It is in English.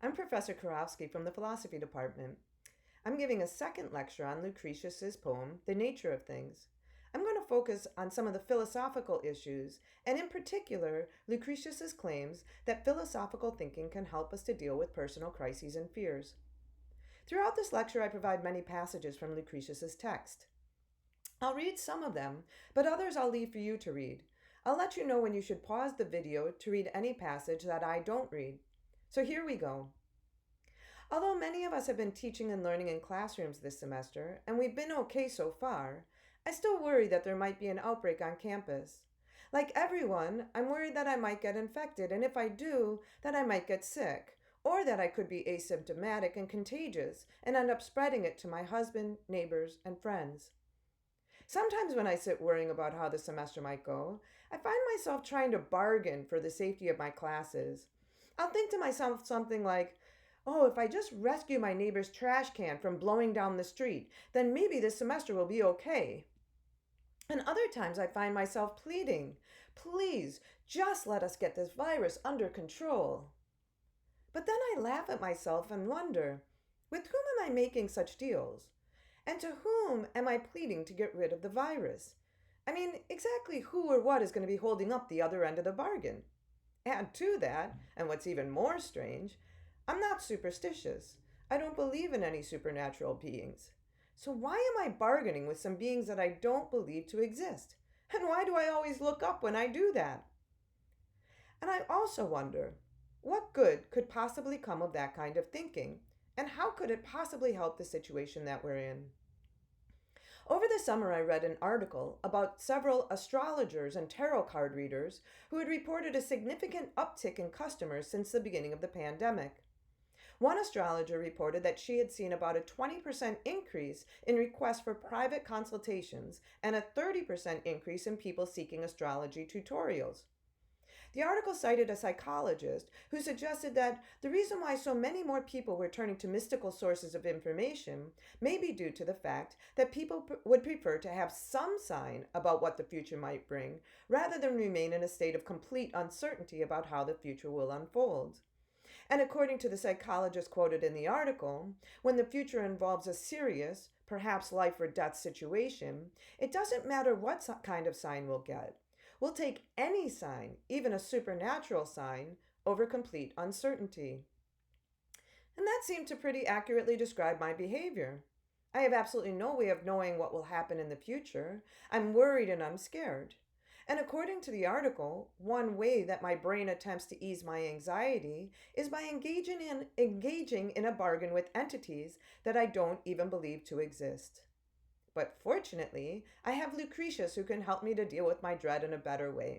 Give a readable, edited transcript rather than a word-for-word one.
I'm Professor Karofsky from the Philosophy Department. I'm giving a second lecture on Lucretius's poem, The Nature of Things. I'm going to focus on some of the philosophical issues, and in particular, Lucretius's claims that philosophical thinking can help us to deal with personal crises and fears. Throughout this lecture, I provide many passages from Lucretius's text. I'll read some of them, but others I'll leave for you to read. I'll let you know when you should pause the video to read any passage that I don't read. So here we go. Although many of us have been teaching and learning in classrooms this semester, and we've been okay so far, I still worry that there might be an outbreak on campus. Like everyone, I'm worried that I might get infected, and if I do, that I might get sick, or that I could be asymptomatic and contagious and end up spreading it to my husband, neighbors, and friends. Sometimes when I sit worrying about how the semester might go, I find myself trying to bargain for the safety of my classes. I'll think to myself something like, oh, if I just rescue my neighbor's trash can from blowing down the street, then maybe this semester will be okay. And other times I find myself pleading, please, just let us get this virus under control. But then I laugh at myself and wonder, with whom am I making such deals? And to whom am I pleading to get rid of the virus? I mean, exactly who or what is going to be holding up the other end of the bargain? Add to that, and what's even more strange, I'm not superstitious. I don't believe in any supernatural beings. So why am I bargaining with some beings that I don't believe to exist? And why do I always look up when I do that? And I also wonder, what good could possibly come of that kind of thinking? And how could it possibly help the situation that we're in? Over the summer, I read an article about several astrologers and tarot card readers who had reported a significant uptick in customers since the beginning of the pandemic. One astrologer reported that she had seen about a 20% increase in requests for private consultations and a 30% increase in people seeking astrology tutorials. The article cited a psychologist who suggested that the reason why so many more people were turning to mystical sources of information may be due to the fact that people would prefer to have some sign about what the future might bring rather than remain in a state of complete uncertainty about how the future will unfold. And according to the psychologist quoted in the article, when the future involves a serious, perhaps life or death situation, it doesn't matter what kind of sign we'll get. We'll take any sign, even a supernatural sign, over complete uncertainty. And that seemed to pretty accurately describe my behavior. I have absolutely no way of knowing what will happen in the future. I'm worried and I'm scared. And according to the article, one way that my brain attempts to ease my anxiety is by engaging in a bargain with entities that I don't even believe to exist. But fortunately, I have Lucretius who can help me to deal with my dread in a better way.